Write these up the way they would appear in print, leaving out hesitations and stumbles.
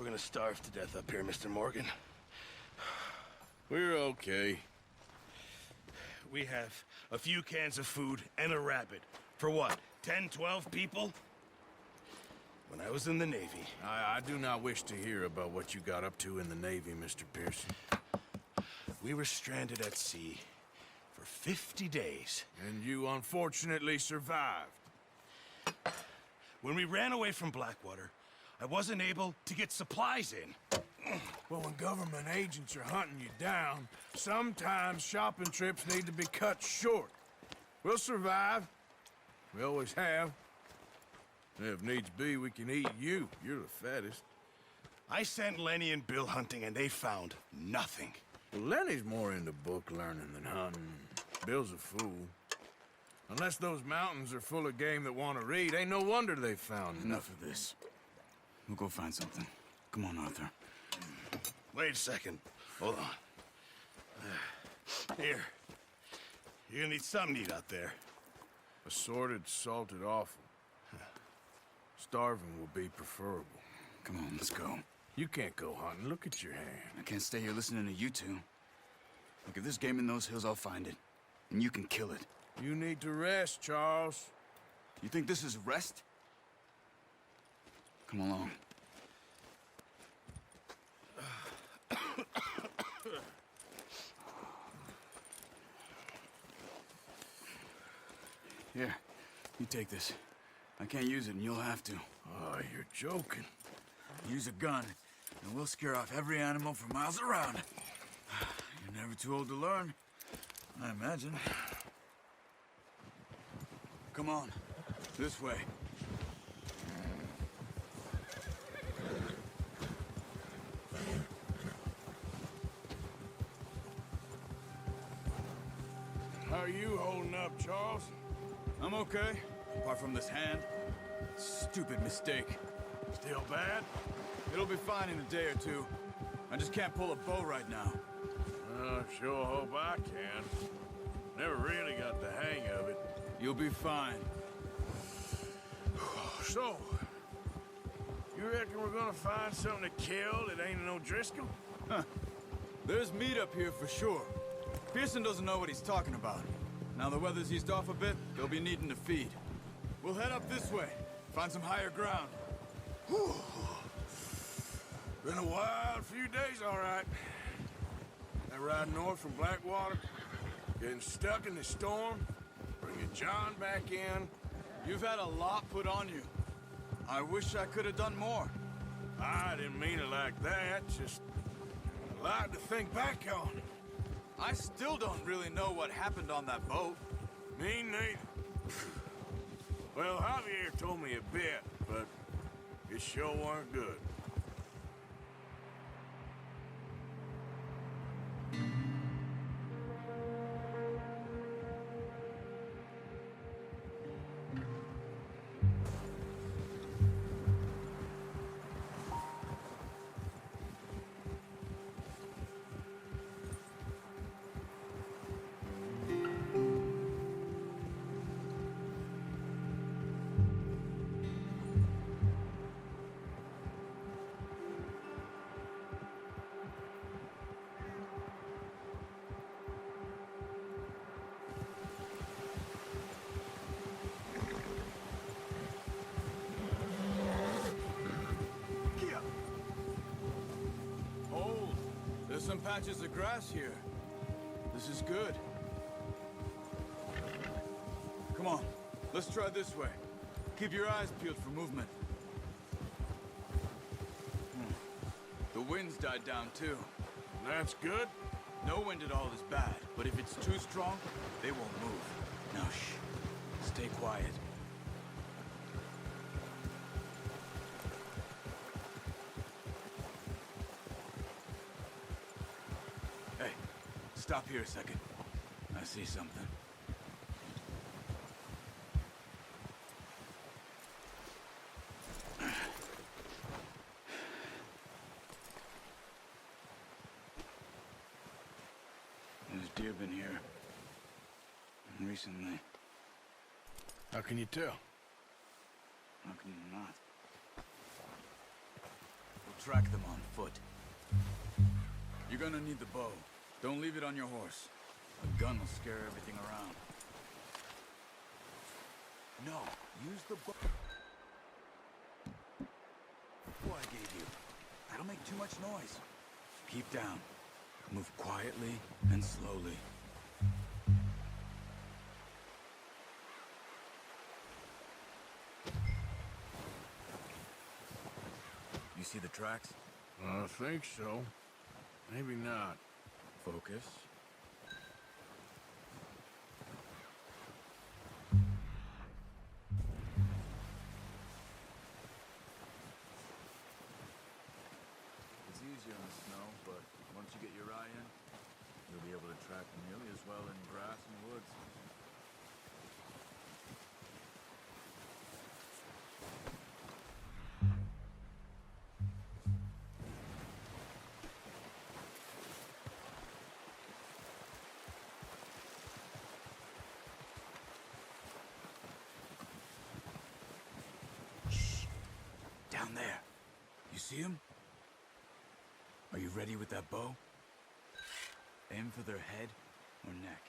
we're gonna starve to death up here, Mr. Morgan. We're okay. We have a few cans of food and a rabbit. For what, 10, 12 people? When I was in the Navy... I do not wish to hear about what you got up to in the Navy, Mr. Pearson. We were stranded at sea for 50 days. And you unfortunately survived. When we ran away from Blackwater, I wasn't able to get supplies in. Well, when government agents are hunting you down, sometimes shopping trips need to be cut short. We'll survive. We always have. If needs be, we can eat you. You're the fattest. I sent Lenny and Bill hunting, and they found nothing. Well, Lenny's more into book learning than hunting. Bill's a fool. Unless those mountains are full of game that want to read, ain't no wonder they found Enough of this. We'll go find something. Come on, Arthur. Wait a second. Hold on. Here. You're gonna need something to eat out there. Assorted, salted offal. Starving will be preferable. Come on, let's go. You can't go hunting. Look at your hand. I can't stay here listening to you two. Look, if there's game in those hills, I'll find it. And you can kill it. You need to rest, Charles. You think this is rest? Come along. Here, you take this. I can't use it, and you'll have to. Oh, you're joking. Use a gun, and we'll scare off every animal for miles around. You're never too old to learn, I imagine. Come on, this way. How are you holding up, Charles? I'm okay, apart from this hand. Stupid mistake. Still bad? It'll be fine in a day or two. I just can't pull a bow right now. I sure hope I can. Never really got the hang of it. You'll be fine. So, you reckon we're gonna find something to kill that ain't no Driscoll? Huh. There's meat up here for sure. Pearson doesn't know what he's talking about. Now the weather's eased off a bit, they'll be needing to feed. We'll head up this way, find some higher ground. Whew. Been a wild few days, all right. That ride north from Blackwater, getting stuck in the storm, bringing John back in. You've had a lot put on you. I wish I could have done more. I didn't mean it like that, just a lot to think back on. I still don't really know what happened on that boat. Me neither. Well, Javier told me a bit, but it sure weren't good. There's some patches of grass here. This is good. Come on, let's try this way. Keep your eyes peeled for movement. The wind's died down too. That's good. No wind at all is bad, but if it's too strong, they won't move. Now shh, stay quiet. Hey, stop here a second. I see something. There's deer been here. Recently. How can you tell? How can you not? track them on foot. You're gonna need the bow. Don't leave it on your horse. A gun will scare everything around. No, use the bow I gave you. That'll make too much noise. Keep down. Move quietly and slowly. You see the tracks? I think so. Maybe not. Focus. It's easier in the snow, but once you get your eye in, you'll be able to track nearly as well in grass and woods. Down there. You see him? Are you ready with that bow? Aim for their head or neck.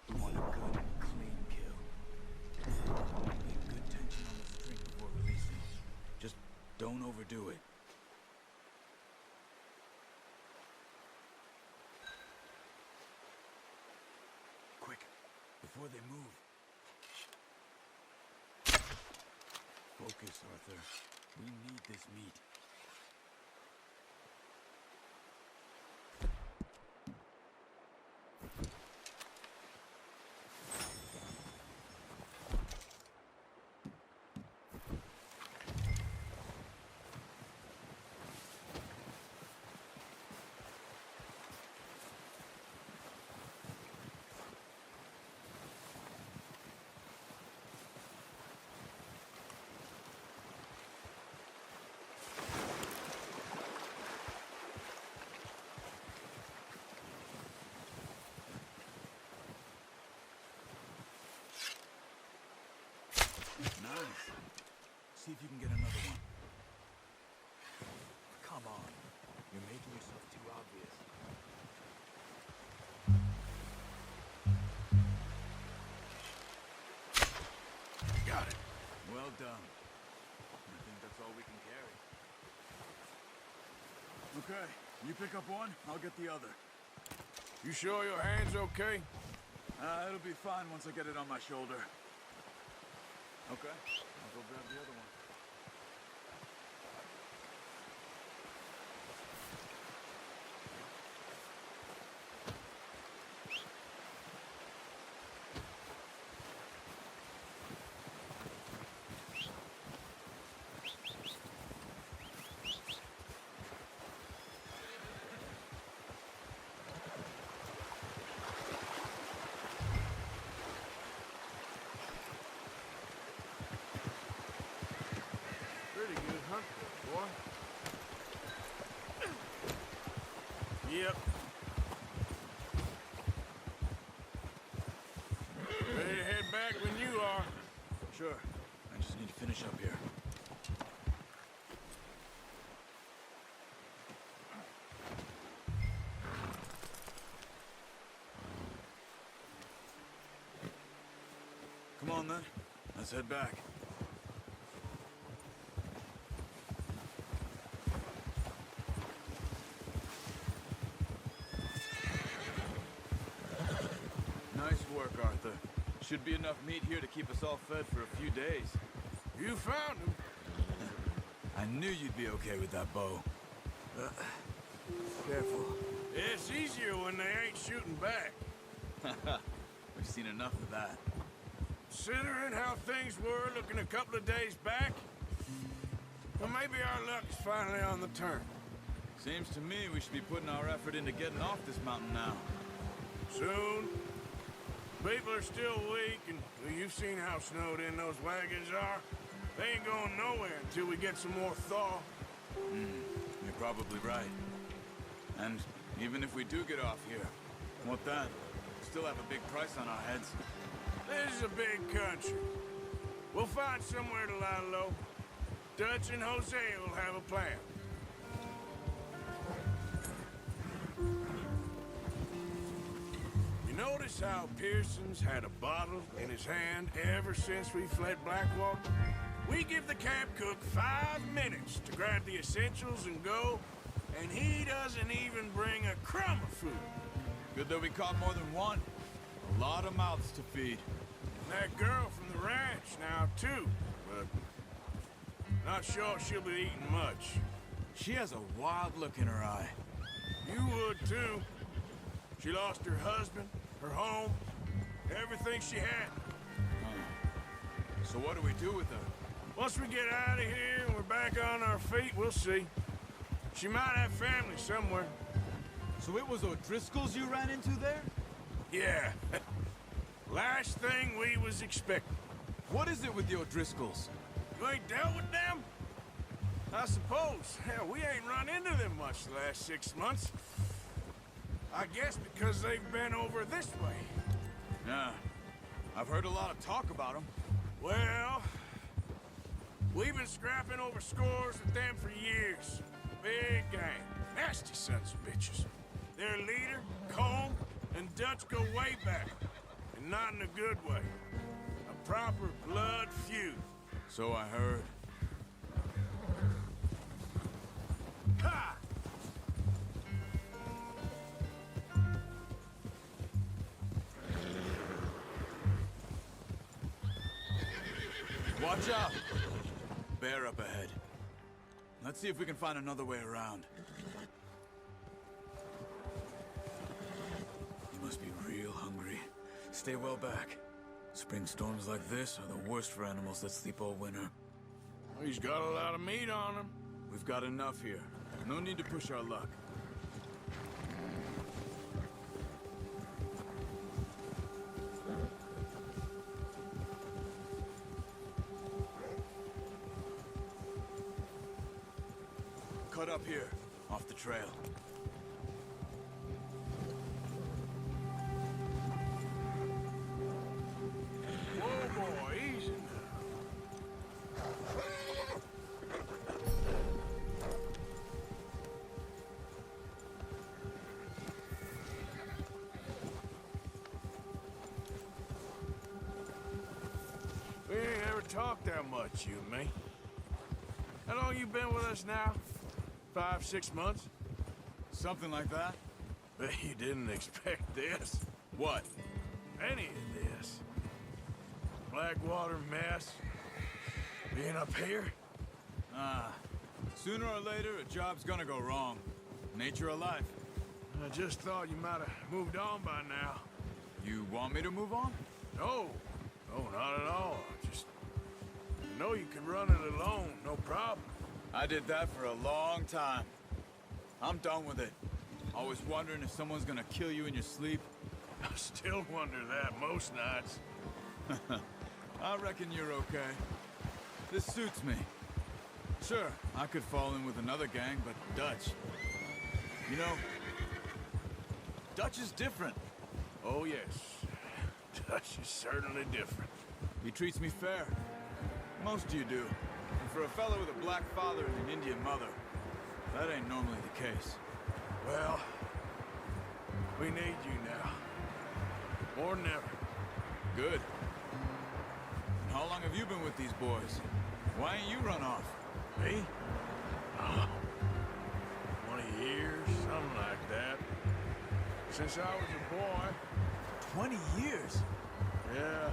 We want a good, clean kill. Leave good tension on the string before releasing. Just don't overdo it. Quick, before they move. Focus, Arthur. We need this meat. Nice. See if you can get another one. Come on. You're making yourself too obvious. Got it. Well done. I think that's all we can carry. Okay, you pick up one, I'll get the other. You sure your hand's okay? It'll be fine once I get it on my shoulder. Okay, I'll go grab the other one. Pretty good hunt there, boy. Yep. Ready to head back when you are. Sure, I just need to finish up here. Come on then, let's head back. Nice work, Arthur. Should be enough meat here to keep us all fed for a few days. You found him. I knew you'd be okay with that bow. Careful. It's easier when they ain't shooting back. We've seen enough of that. Considering how things were looking a couple of days back, well, maybe our luck's finally on the turn. Seems to me we should be putting our effort into getting off this mountain now. Soon. People are still weak, and well, you've seen how snowed in those wagons are. They ain't going nowhere until we get some more thaw. You're probably right. And even if we do get off here, what then? We still have a big price on our heads. This is a big country. We'll find somewhere to lie low. Dutch and Hosea will have a plan. notice how Pearson's had a bottle in his hand ever since we fled Blackwater? We give the camp cook 5 minutes to grab the essentials and go, and he doesn't even bring a crumb of food. Good that we caught more than one. A lot of mouths to feed. And that girl from the ranch now, too, but not sure she'll be eating much. She has a wild look in her eye. You would, too. She lost her husband, her home, everything she had. So what do we do with her? Once we get out of here and we're back on our feet, we'll see. She might have family somewhere. So it was O'Driscoll's you ran into there? Yeah. Last thing we was expecting. What is it with the O'Driscolls? You ain't dealt with them? I suppose. Hell, we ain't run into them much the last 6 months. I guess because they've been over this way. Yeah. I've heard a lot of talk about them. Well, we've been scrapping over scores with them for years. Big gang. Nasty sons of bitches. Their leader, Colm, and Dutch go way back. And not in a good way. A proper blood feud. So I heard. Ha! Watch out! Bear up ahead. Let's see if we can find another way around. You must be real hungry. Stay well back. Spring storms like this are the worst for animals that sleep all winter. He's got a lot of meat on him. We've got enough here. No need to push our luck. Cut up here, off the trail. Whoa, boy, easy now. We ain't ever talked that much, you and me. How long you been with us now? 5, 6 months? Something like that? Bet you didn't expect this. What? Any of this. Blackwater mess. Being up here? Sooner or later, a job's gonna go wrong. Nature of life. I just thought you might have moved on by now. You want me to move on? No. No, not at all. Just... You know you can run it alone, no problem. I did that for a long time. I'm done with it. Always wondering if someone's gonna kill you in your sleep. I still wonder that most nights. I reckon you're okay. This suits me. Sure, I could fall in with another gang, but Dutch... You know, Dutch is different. Oh, yes. Dutch is certainly different. He treats me fair. Most of you do. And for a fellow with a black father and an Indian mother, that ain't normally the case. Well, we need you now. More than ever. Good. And how long have you been with these boys? Why ain't you run off? Me? Oh, 20 years, something like that. Since I was a boy. 20 years? Yeah.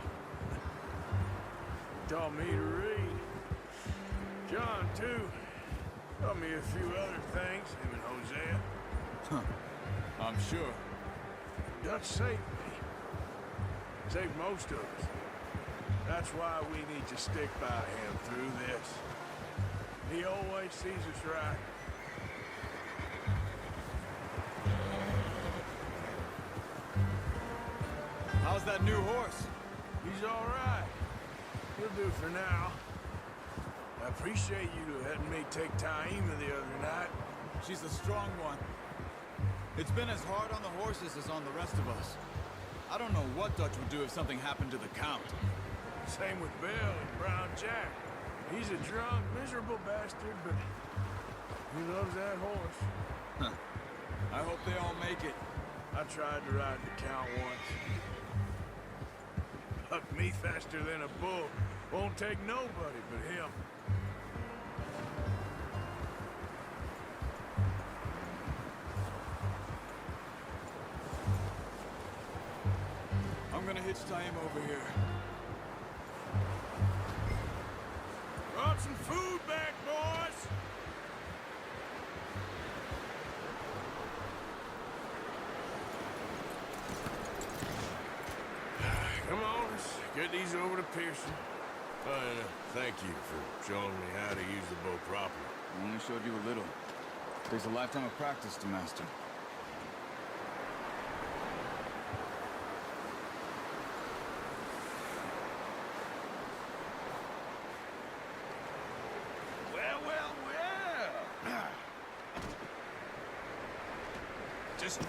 Taught me to read. John, too. Taught me a few other things, him and Hosea. I'm sure. Dutch saved me. Saved most of us. That's why we need to stick by him through this. He always sees us right. How's that new horse? He's all right. He'll do for now. I appreciate you letting me take Taima the other night. She's a strong one. It's been as hard on the horses as on the rest of us. I don't know what Dutch would do if something happened to the Count. Same with Bill and Brown Jack. He's a drunk, miserable bastard, but he loves that horse. I hope they all make it. I tried to ride the count once. Hucked me faster than a bull. Won't take nobody but him. I'm gonna hitch tie him over here. Brought some food back, boys! Come on, let's get these over to Pearson. Thank you for showing me how to use the bow properly. I only showed you a little. Takes a lifetime of practice to master. Well. Just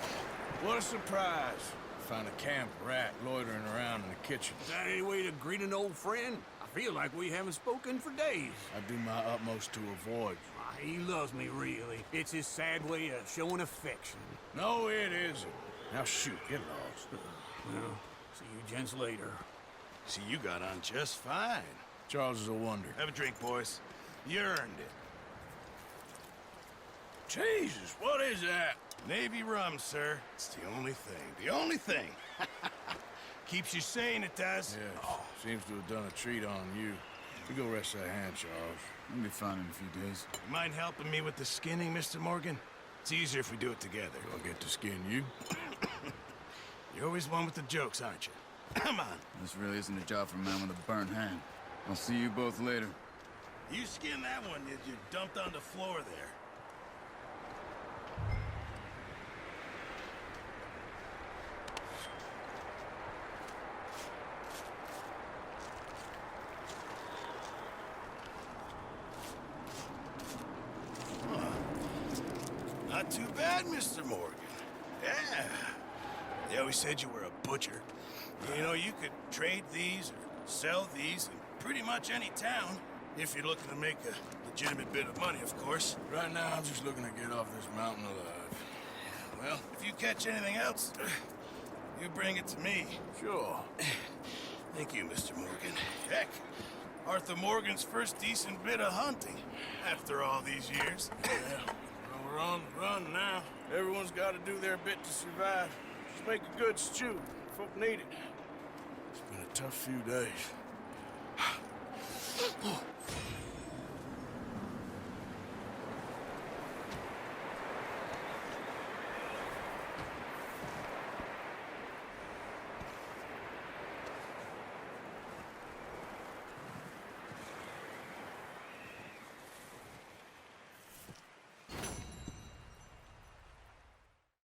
What a surprise. Find a camp rat loitering around in the kitchen. Is that any way to greet an old friend? I feel like we haven't spoken for days. I do my utmost to avoid. He loves me, really. It's his sad way of showing affection. No, it isn't. Now shoot, get lost. Well, see you gents later. see, you got on just fine. Charles is a wonder. Have a drink, boys. You earned it. Jesus, what is that? Navy rum, sir. It's the only thing. The only thing. Keeps you sane, it does. Yes, seems to have done a treat on you. You go rest that hand, Charles. I'll be fine in a few days. You mind helping me with the skinning, Mr. Morgan? It's easier if we do it together. I'll get to skin you. You're always one with the jokes, aren't you? Come on. This really isn't a job for a man with a burnt hand. I'll see you both later. You skin that one that you dumped on the floor there. Not too bad, Mr. Morgan. Yeah. They always said you were a butcher. You know, you could trade these or sell these in pretty much any town, if you're looking to make a legitimate bit of money, of course. Right now, I'm just looking to get off this mountain alive. Well, if you catch anything else, you bring it to me. Sure. Thank you, Mr. Morgan. Heck, Arthur Morgan's first decent bit of hunting after all these years. Yeah. Well, we're on the run now. Everyone's got to do their bit to survive. Just make a good stew. Folk need it. It's been a tough few days.